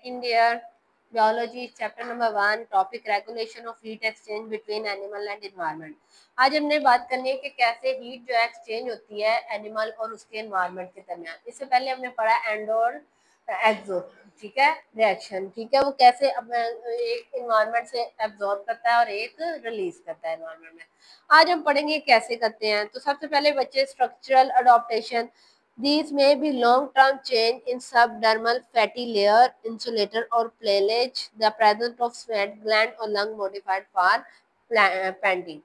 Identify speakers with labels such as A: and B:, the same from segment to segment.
A: Second year biology chapter number 1 topic regulation of heat exchange between animal and environment. आज हमने बात करनी है कि कैसे हीट जो है एक्सचेंज होती है एनिमल और उसके एनवायरनमेंट के दरमियान। इससे पहले हमने पढ़ा एंडो और एक्सो, ठीक है, रिएक्शन, ठीक है, वो कैसे एक एनवायरनमेंट से एब्जॉर्ब करता है और एक रिलीज करता है एनवायरनमेंट में। आज हम पढ़ेंगे कैसे करते हैं। तो सबसे पहले बच्चे structural adaptation, these may be long term change in subdermal fatty layer insulator or pelage, the presence of sweat gland or lung modified for panting।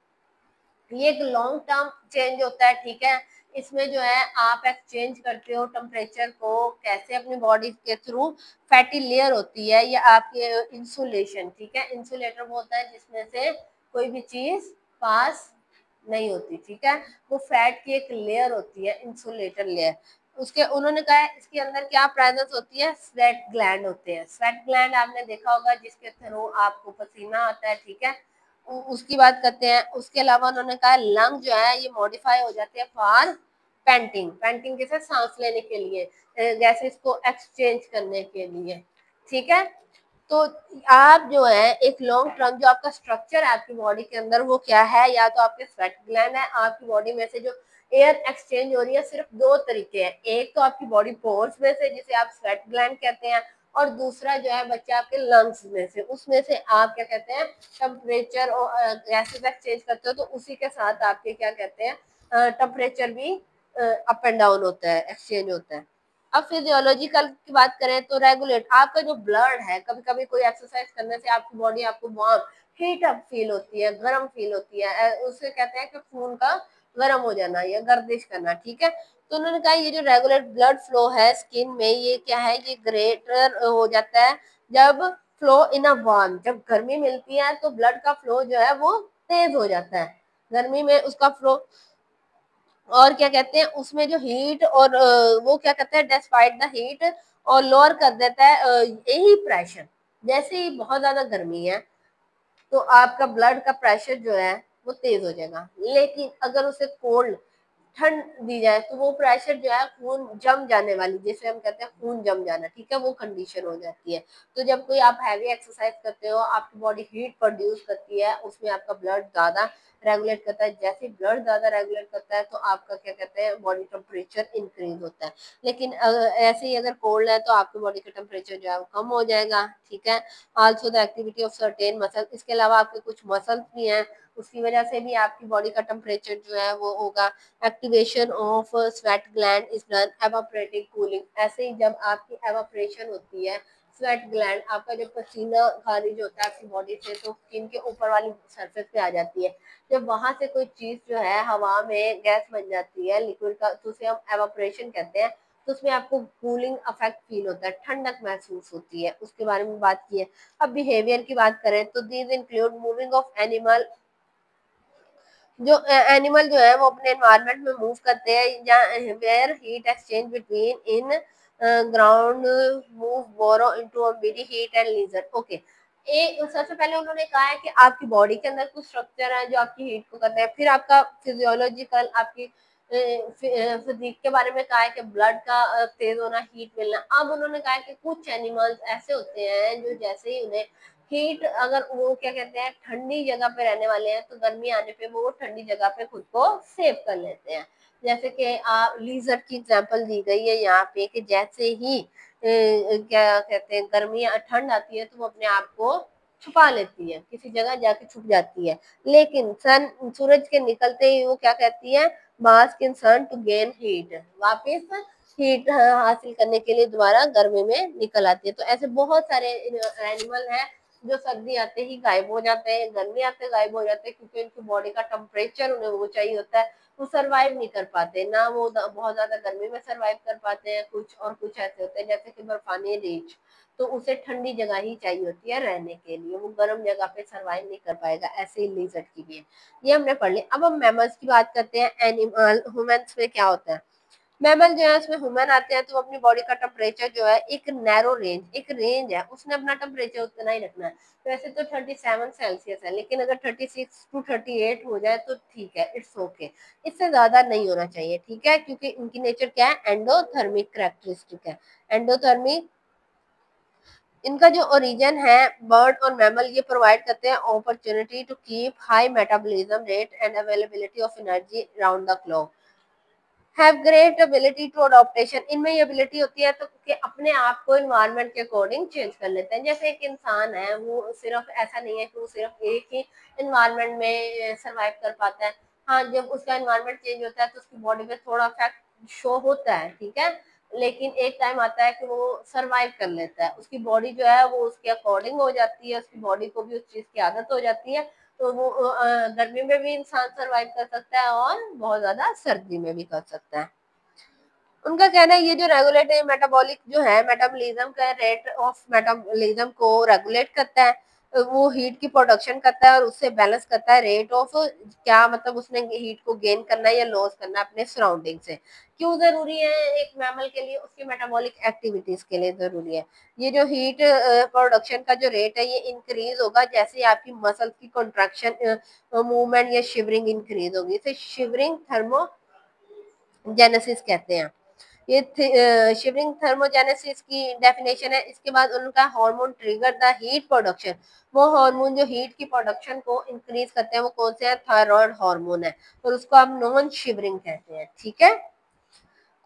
A: ये एक लॉन्ग टर्म चेंज होता है, ठीक है। इसमें जो है आप एक्सचेंज करते हो टेम्परेचर को कैसे अपनी बॉडी के थ्रू, फैटी लेयर होती है या आपके इंसुलेशन, ठीक है। इंसुलेटर वो होता है जिसमें से कोई भी चीज पास नहीं होती, ठीक है, वो फैट की एक लेयर होती है, इंसुलेटर लेयर। उसके उन्होंने कहा है इसके अंदर क्या प्रेजेंस होती है, स्वेट ग्लैंड होते हैं। स्वेट ग्लैंड आपने देखा होगा जिसके थ्रू आपको पसीना आता है, ठीक है, उसकी बात करते हैं। उसके अलावा उन्होंने कहा लंग जो है ये मॉडिफाई हो जाते हैं फॉर पेंटिंग, पेंटिंग के साथ सांस लेने के लिए, गैसेस को एक्सचेंज करने के लिए, ठीक है। तो आप जो है एक लॉन्ग टर्म जो आपका स्ट्रक्चर है आपकी बॉडी के अंदर वो क्या है, या तो आपके स्वेट ग्लैंड है, आपकी बॉडी में से जो एयर एक्सचेंज हो रही है सिर्फ दो तरीके हैं, एक तो आपकी बॉडी पोर्स में से जिसे आप स्वेट ग्लैंड कहते हैं, और दूसरा जो है बच्चा आपके लंग्स में से, उसमें से आप क्या कहते हैं टेम्परेचर और गैसेस एक्सचेंज करते हो, तो उसी के साथ आपके क्या कहते हैं टेम्परेचर भी अप एंड डाउन होता है, एक्सचेंज होता है। अब फिजियोलॉजिकल की बात करें तो रेगुलेट आपका जो ब्लड है, कभी कभी कोई एक्सरसाइज करने से आपकी बॉडी आपको वार्म हीट अप फील होती है, गर्म फील होती है, उसे कहते हैं कि खून का गर्म हो जाना या गर्दिश करना, ठीक है। तो उन्होंने कहा ये जो रेगुलर ब्लड फ्लो है स्किन में ये क्या है, ये ग्रेटर हो जाता है जब फ्लो इन अ वार्म, जब गर्मी मिलती है तो ब्लड का फ्लो जो है वो तेज हो जाता है गर्मी में उसका फ्लो। और क्या कहते हैं उसमें जो हीट और वो क्या कहते हैं डिस्पाइट द हीट और लोअर कर देता है यही प्रेशर। जैसे ही बहुत ज्यादा गर्मी है तो आपका ब्लड का प्रेशर जो है वो तेज हो जाएगा, लेकिन अगर उसे कोल्ड ठंड दी जाए तो वो प्रेशर जो है खून जम जाने वाली, जैसे हम कहते हैं खून जम जाना, ठीक है, वो कंडीशन हो जाती है। तो जब कोई आप हैवी एक्सरसाइज करते हो आपकी बॉडी हीट प्रोड्यूस करती है, उसमें आपका ब्लड ज्यादा रेगुलेट करता है, जैसे ब्लड ज्यादा रेगुलेट करता है तो आपका क्या कहते हैं बॉडी टेम्परेचर इंक्रीज होता है। लेकिन ऐसे ही अगर कोल्ड है तो आपकी बॉडी का टेम्परेचर जो है वो कम हो जाएगा, ठीक है। Also the activity of certain muscle, इसके अलावा आपके कुछ मसल्स भी हैं उसकी वजह से भी आपकी बॉडी का टेम्परेचर जो है वो होगा। Activation of sweat gland is done evaporating cooling, ऐसे ही जब आपकी एवापोरेशन होती है स्वेट ग्लैंड, आपका जो पसीना खारिज होता है आपकी बॉडी से तो स्किन के ऊपर वाली सरफेस पे आ जाती है, जब वहां से कोई चीज जो है हवा में गैस बन जाती है लिक्विड का तो उसे हम एवापोरेशन कहते हैं, तो उसमें आपको कूलिंग इफेक्ट फील होता है, ठंडक महसूस होती है, उसके बारे में बात की है। अब बिहेवियर की बात करें तो these include moving of animal, जो एनिमल जो है वो अपने एनवायरनमेंट में मूव करते हैं, where heat exchange between in ground move burrow into a body heat and leisure. Okay, सबसे पहले उन्होंने कहा है कि आपकी बॉडी के अंदर कुछ स्ट्रक्चर है जो आपकी हीट को करते हैं, फिर आपका फिजियोलॉजिकल आपकी फिजिक के बारे में कहा है कि ब्लड का तेज होना, हीट मिलना। अब उन्होंने कहा है कि कुछ एनिमल्स ऐसे होते हैं जो जैसे ही उन्हें हीट, अगर वो क्या कहते हैं ठंडी जगह पे रहने वाले हैं तो गर्मी आने पे वो ठंडी जगह पे खुद को सेव कर लेते हैं, जैसे कि आप लीजर्ड की एग्जांपल दी गई है यहाँ पे कि जैसे ही क्या कहते हैं गर्मी ठंड आती है तो वो अपने आप को छुपा लेती है, किसी जगह जाके छुप जाती है, लेकिन सन सूरज के निकलते ही वो क्या कहती है bask in sun to gain heat, वापस हीट हासिल करने के लिए दोबारा गर्मी में निकल आती है। तो ऐसे बहुत सारे एनिमल हैं जो सर्दी आते ही गायब हो जाते हैं, गर्मी आते गायब हो जाते हैं, क्योंकि उनकी बॉडी का टेम्परेचर उन्हें वो चाहिए होता है, वो सरवाइव नहीं कर पाते ना, वो बहुत ज्यादा गर्मी में सरवाइव कर पाते हैं कुछ, और कुछ ऐसे होते हैं जैसे कि बर्फानी रीछ, तो उसे ठंडी जगह ही चाहिए होती है रहने के लिए, वो गर्म जगह पे सरवाइव नहीं कर पाएगा, ऐसे ही लिजर्ड की भी है। ये हमने पढ़ लिया। अब हम मैमल्स की बात करते हैं। एनिमल ह्यूमंस में क्या होता है, मैमल जो है उसमें ह्यूमन आते हैं तो अपनी बॉडी का टेम्परेचर जो है एक नैरो रेंज, एक रेंज है, उसने अपना टेम्परेचर उतना ही रखना है। तो वैसे तो 37 सेल्सियस है, लेकिन अगर 36 टू 38 हो जाए तो ठीक है, इट्स ओके, इससे ज्यादा नहीं होना चाहिए, ठीक है, क्योंकि इनकी नेचर क्या है एंडोथर्मिक करेक्टरिस्टिक है। एंडोथर्मिक इनका जो ओरिजिन है बर्ड और मैमल, ये प्रोवाइड करते हैं opportunity to keep high metabolism rate and availability of energy round the clock, have great ability to adaptation. इनमें ये एबिलिटी होती है तो कि अपने आप को इन्वायरमेंट के अकॉर्डिंग चेंज कर लेते हैं। जैसे एक इंसान है, वो सिर्फ ऐसा नहीं है कि वो सिर्फ एक ही इन्वायरमेंट में सर्वाइव कर पाता है। हाँ, जब उसका इन्वायरमेंट चेंज होता है तो उसकी बॉडी पे थोड़ा इफेक्ट शो होता है, ठीक है, लेकिन एक टाइम आता है कि वो सरवाइव कर लेता है, उसकी बॉडी जो है वो उसके अकॉर्डिंग हो जाती है, उसकी बॉडी को भी उस चीज की आदत हो जाती है, तो वो गर्मी में भी इंसान सरवाइव कर सकता है और बहुत ज्यादा सर्दी में भी कर सकता है। उनका कहना है ये जो रेगुलेटरी मेटाबॉलिक जो है, मेटाबॉलिज्म का रेट ऑफ मेटाबॉलिज्म को रेगुलेट करता है, वो हीट की प्रोडक्शन करता है और उससे बैलेंस करता है रेट ऑफ, क्या मतलब उसने हीट को गेन करना है या लॉस करना है अपने सराउंडिंग से। क्यों जरूरी है एक मैमल के लिए? उसकी मेटाबॉलिक एक्टिविटीज के लिए जरूरी है। ये जो हीट प्रोडक्शन का जो रेट है ये इंक्रीज होगा जैसे ही आपकी मसल की कॉन्ट्रैक्शन, मूवमेंट या शिवरिंग इंक्रीज होगी। इसे शिवरिंग थर्मोजेनेसिस कहते हैं। ये शिवरिंग थर्मोजेनेसिस की डेफिनेशन है। इसके बाद उनका hormone trigger the heat production, वो हार्मोन जो हीट की प्रोडक्शन को इंक्रीज करते हैं वो कौन से हैं? थायराइड हार्मोन है, और उसको हम नॉन शिवरिंग कहते हैं, ठीक है।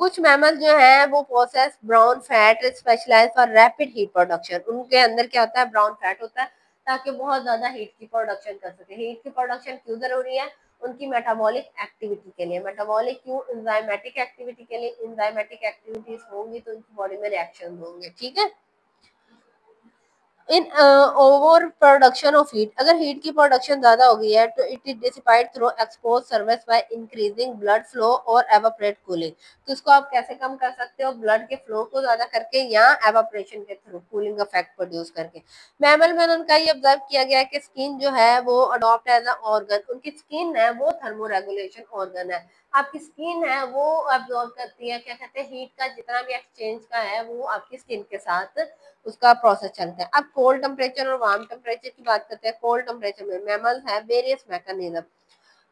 A: कुछ मैमल जो है वो process brown fat specialise for rapid heat production, उनके अंदर क्या होता है? ब्राउन फैट होता है ताकि बहुत ज्यादा हीट की प्रोडक्शन कर सके। हीट की प्रोडक्शन क्यों जरूरी है? उनकी मेटाबॉलिक एक्टिविटी के लिए। मेटाबॉलिक क्यों? एंजाइमेटिक एक्टिविटी के लिए। एंजाइमेटिक एक्टिविटीज होंगी तो उनकी बॉडी में रिएक्शन होंगे, ठीक है। In over production of heat, अगर हीट की प्रोडक्शन ज्यादा हो गई है तो it is dissipated through expose service by increasing blood flow और एवापोरेट कूलिंग। तो इसको आप कैसे कम कर सकते हो? ब्लड के फ्लो को ज्यादा करके या एवापोरेशन के थ्रू, कूलिंग इफेक्ट प्रोड्यूस करके। मैमल में उनका ये ऑब्जर्व किया गया है कि स्किन जो है वो अडॉप्ट एज अ ऑर्गन, उनकी स्किन है वो थर्मोरेगुलेशन ऑर्गन है। आपकी स्किन है वो अब्जॉर्ब करती है, क्या कहते हैं, हीट का जितना भी एक्सचेंज का है वो आपकी स्किन के साथ उसका प्रोसेस चलता है। अब कोल्ड टेम्परेचर और वार्म टेम्परेचर की बात करते हैं। कोल्ड टेम्परेचर में मैमल्स है वेरियस मैकेनिज्म,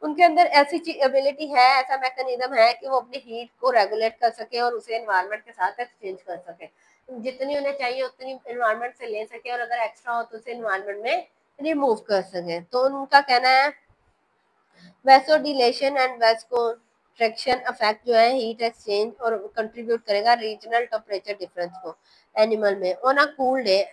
A: उनके अंदर ऐसी एबिलिटी है, ऐसा मैकेनिज्म है कि वो अपनी हीट को रेगुलेट कर सके और उसे एनवायरनमेंट के साथ एक्सचेंज कर सके, जितनी उन्हें चाहिए उतनी एनवायरनमेंट से ले सके, और अगर एक्स्ट्रा हो तो उसे एनवायरनमेंट में रिमूव कर सके। तो उनका कहना है वैसोडिलेशन एंड वैसकोट्रैक्शन अफेक्ट जो है हीट एक्सचेंज और कंट्रीब्यूट करेगा रीजनल टेम्परेचर डिफरेंस को। एनिमल में on a cool day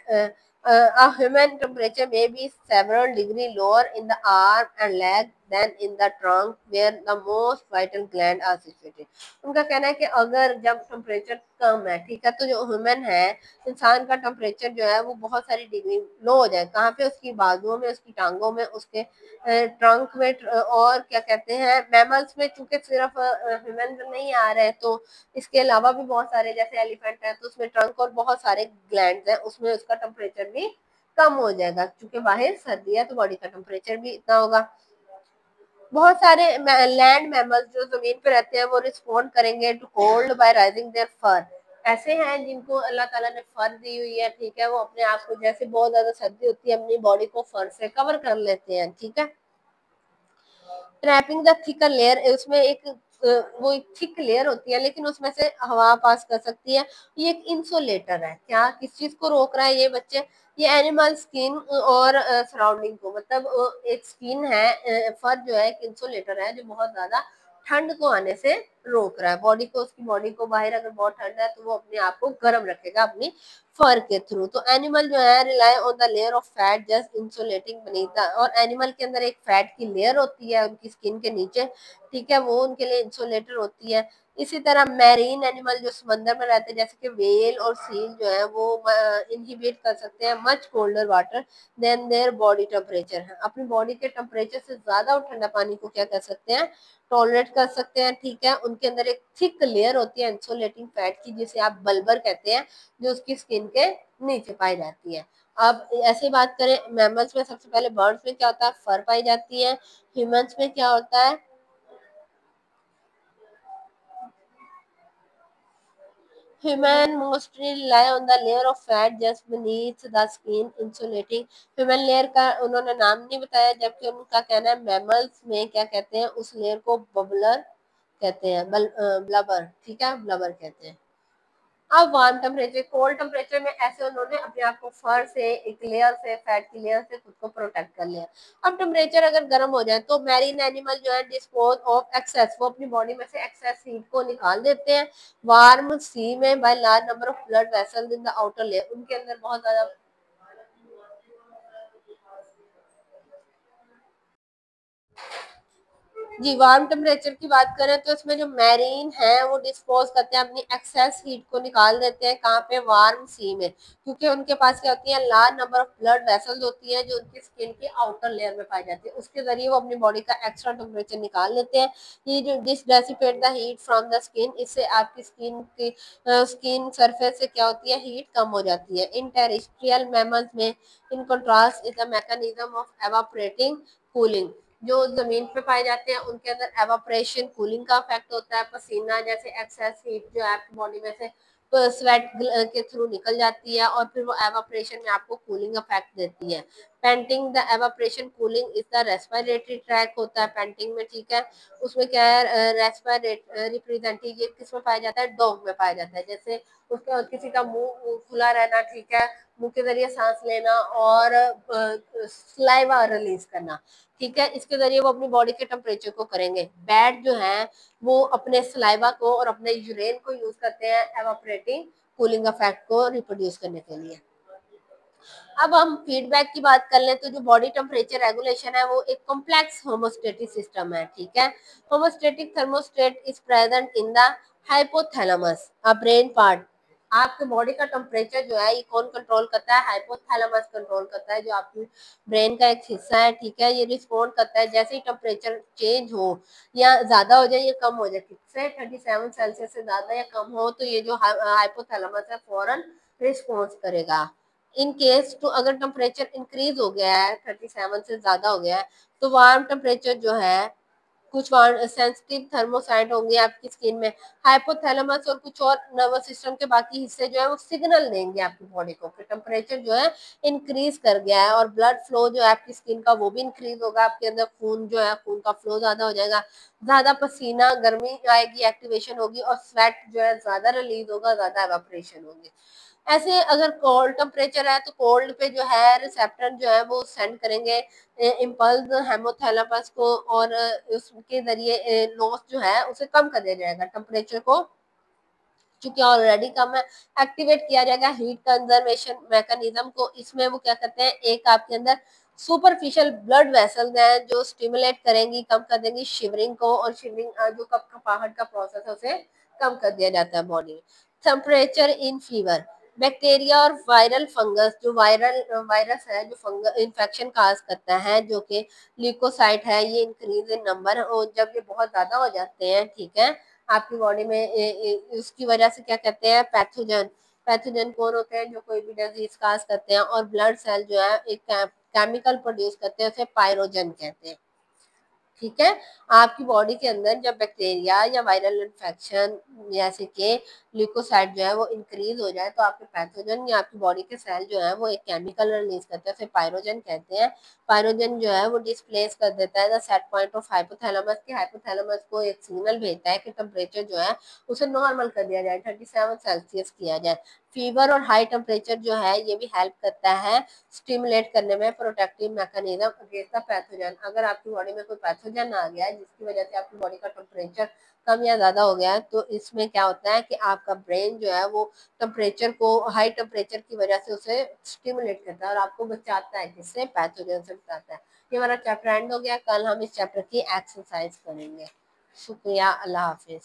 A: a human temperature may be several degree lower in the arm and leg than in the trunk where the most vital gland are situated। उनका कहना है कि अगर जब temperature कम है, ठीक है, तो जो ह्यूमन है, इंसान का टेम्परेचर जो है वो बहुत सारी डिग्री लो हो जाए। कहाँ पे? उसकी बाजुओं में, उसकी टांगों में, उसके ट्रंक में, और क्या कहते हैं मैमल्स में, चूंकि सिर्फ ह्यूमन नहीं आ रहे तो इसके अलावा भी बहुत सारे, जैसे एलिफेंट है तो उसमें ट्रंक और बहुत सारे ग्लैंड्स हैं, उसमें उसका टेम्परेचर भी कम हो जाएगा, क्योंकि बाहर सर्दी है तो बॉडी का टेम्परेचर भी इतना होगा। बहुत सारे लैंड मैमल्स जो जमीन पे रहते हैं वो रिस्पॉन्ड करेंगे to cold by raising their fur. ऐसे हैं जिनको अल्लाह ताला ने फर दी हुई है, ठीक है, वो अपने आप को, जैसे बहुत ज्यादा सर्दी होती है, अपनी बॉडी को फर से कवर कर लेते हैं, ठीक है। ट्रैपिंग द थिकर लेयर, उसमें एक वो एक थिक लेयर होती है लेकिन उसमें से हवा पास कर सकती है। ये एक इंसुलेटर है। क्या, किस चीज को रोक रहा है ये बच्चे? ये एनिमल स्किन और सराउंडिंग को, मतलब एक स्किन है, फर जो है एक इंसुलेटर है जो बहुत ज्यादा ठंड को आने से रोक रहा है बॉडी को, उसकी बॉडी को। बाहर अगर बहुत ठंड है तो वो अपने आप को गर्म रखेगा अपनी फर के थ्रू। तो एनिमल जो है rely on the layer of fat just insulating बनीथ the, और एनिमल के अंदर एक फैट की लेयर होती है उनकी स्किन के नीचे, ठीक है, वो उनके लिए इंसुलेटर होती है। इसी तरह मैरीन एनिमल जो समंदर में रहते हैं जैसे कि वेल और सील जो है वो इनहिबिट कर सकते हैं much colder water than their body temperature है, अपनी बॉडी के टेम्परेचर से ज्यादा वो ठंडा पानी को क्या कर सकते हैं? टॉलरेट कर सकते हैं, ठीक है। उनके अंदर एक थिक लेयर होती है इंसुलेटिंग फैट की, जिसे आप बल्बर कहते हैं, जो उसकी स्किन के नीचे पाई जाती है। अब ऐसे बात करें मैमल्स में, सबसे पहले बर्ड्स में क्या होता है? फर पाई जाती है। ह्यूमंस में क्या होता है? Human mostly rely on the layer of fat just beneath the skin insulating। Human layer का उन्होंने नाम नहीं बताया, जबकि उनका कहना है मैमल्स में क्या कहते हैं उस लेयर को? बबलर कहते हैं, ब्लबर, ठीक है, ब्लबर कहते हैं। अब वार्म टेम्परेचर, कोल्ड टेम्परेचर में ऐसे उन्होंने अपने आप को फर से, एक लेयर से, फैट की लेयर से खुद को प्रोटेक्ट कर लिया। अब टेम्परेचर अगर गर्म हो जाए तो मैरीन एनिमल जो है डिस्पोज ऑफ एक्सेस, वो अपनी बॉडी में से एक्सेस हीट को निकाल देते हैं वार्म सी में by large number of blood vessels in the outer layer, उनके अंदर बहुत ज्यादा। जी, वार्म टेम्परेचर की बात करें तो इसमें जो मैरीन है वो डिस्पोज करते हैं, अपनी एक्सेस हीट को निकाल देते हैं, कहाँ पे, वार्म सी में, क्योंकि उनके पास क्या होती है, large number of blood vessels होती है जो उनकी स्किन की आउटर लेयर में पाई जाती है, उसके जरिए वो अपनी बॉडी का एक्स्ट्रा टेम्परेचर निकाल लेते हैं। ये जो this dissipate the heat from the skin, इससे आपकी स्किन सरफेस से क्या होती है, हीट कम हो जाती है। इन टेरेस्ट्रियल मैमल्स में in contrast is the mechanism of evaporating cooling, जो जमीन पे पाए जाते हैं उनके अंदर एवापोरेशन कूलिंग का इफेक्ट होता है, पसीना जैसे एक्सेस हीट जो है आपकी बॉडी में से स्वेट के थ्रू निकल जाती है और फिर वो एवापोरेशन में आपको कूलिंग इफेक्ट देती है। Painting the evaporation cooling is the respiratory tract होता है पेंटिंग में, ठीक है। उसमें क्या है, रिप्रेजेंटेटिव ये किस में पाया जाता है, डॉग में पाया जाता है। जैसे उसका किसी का मुंह खुला रहना, ठीक है, मुंह के जरिए सांस लेना और सलाइवा रिलीज करना, ठीक है, इसके जरिए वो अपनी बॉडी के टेम्परेचर को करेंगे। बैट जो है वो अपने सलाइवा को और अपने यूरेन को यूज करते हैं एवापोरेटिंग कूलिंग इफेक्ट को रिप्रोड्यूस करने के लिए। अब हम फीडबैक की बात कर लें तो जो बॉडी टेम्परेचर रेगुलेशन है वो एक कॉम्प्लेक्स होमोस्टेटिक सिस्टम है, ठीक है। Homeostatic thermostat is present in the hypothalamus, a brain part. आपके बॉडी का टेम्परेचर जो है ये कौन कंट्रोल करता है, हाइपोथैलेमस कंट्रोल करता है, जो आपकी ब्रेन का एक हिस्सा है, ठीक है। ये रिस्पॉन्ड करता है जैसे ही टेम्परेचर चेंज हो या ज्यादा हो जाए या कम हो जाए, किससे 37 सेल्सियस से ज्यादा या कम हो, तो ये जो हाइपोथैलेमस है फौरन रिस्पॉन्स करेगा। इन केस तो अगर टेम्परेचर इंक्रीज हो गया है, 37 से ज्यादा हो गया है, तो वार्म टेम्परेचर जो है, कुछ सेंसिटिव थर्मोसाइट होंगे आपकी स्किन में, हाइपोथैलेमस और कुछ और नर्वस सिस्टम के बाकी हिस्से जो है वो सिग्नल देंगे आपकी बॉडी को कि टेम्परेचर जो है इंक्रीज कर गया है, और ब्लड फ्लो जो है आपकी स्किन का वो भी इंक्रीज होगा, आपके अंदर खून जो है, खून का फ्लो ज्यादा हो जाएगा, ज्यादा पसीना, गर्मी आएगी, एक्टिवेशन होगी, और स्वेट जो है ज्यादा रिलीज होगा, ज्यादा एवापोरेशन होगी। ऐसे अगर कोल्ड टेम्परेचर है तो कोल्ड पे जो है रिसेप्टर जो है वो सेंड करेंगे इम्पल्स हेमोथैलेमस को, और उसके जरिए लॉस जो है उसे कम कर दिया जाएगा, टेम्परेचर को चूंकि ऑलरेडी कम है, एक्टिवेट किया जाएगा हीट कंजर्वेशन मैकेनिज्म को। इसमें वो क्या करते हैं, एक आपके अंदर सुपरफिशियल ब्लड वेसल्स हैं जो स्टिमुलेट करेंगी, कम कर देंगी शिवरिंग को, और शिवरिंग जो कपकपाहट का प्रोसेस है उसे कम कर दिया जाता है बॉडी में। टेम्परेचर इन फीवर, बैक्टीरिया और वायरल फंगस, जो वायरस है जो फंगस इन्फेक्शन काज करता है, जो कि ल्यूकोसाइट है, ये इंक्रीज इन नंबर, और जब ये बहुत ज्यादा हो जाते हैं, ठीक है, आपकी बॉडी में उसकी वजह से क्या कहते हैं, पैथोजन। पैथोजन कौन होते हैं, जो कोई भी डिजीज काज करते हैं, और ब्लड सेल जो है एक केमिकल प्रोड्यूस करते हैं, उसे पायरोजन कहते हैं, ठीक है। आपकी बॉडी के अंदर जब बैक्टीरिया या वायरल इन्फेक्शन जैसे कि ल्यूकोसाइट जो है वो इंक्रीज हो जाए, तो आपके पैथोजन या आपकी बॉडी के सेल जो है वो एक केमिकल रिलीज करते हैं, उसे पायरोजन कहते हैं। पायरोजन जो है वो डिस्प्लेस कर देता है the set point of hypothalamus, के हाइपोथैलेमस को एक सिग्नल भेजता है कि टेम्परेचर जो है उसे नॉर्मल कर दिया जाए, 37 सेल्सियस किया जाए। फीवर और हाई टेम्परेचर जो है ये भी हेल्प करता है स्टिमुलेट करने में, protective mechanism against the pathogen. अगर आपकी बॉडी में कोई पैथोजन आ गया है जिसकी वजह से आपकी बॉडी का टेम्परेचर कम या ज्यादा हो गया है, तो इसमें क्या होता है कि आपका ब्रेन जो है वो टेम्परेचर को, हाई टेम्परेचर की वजह से उसे स्टिमुलेट करता है और आपको बचाता है, जिससे पैथोजन से बचाता है। ये हमारा चैप्टर एंड हो गया, कल हम इस चैप्टर की एक्सरसाइज करेंगे। शुक्रिया, अल्लाह हाफिज।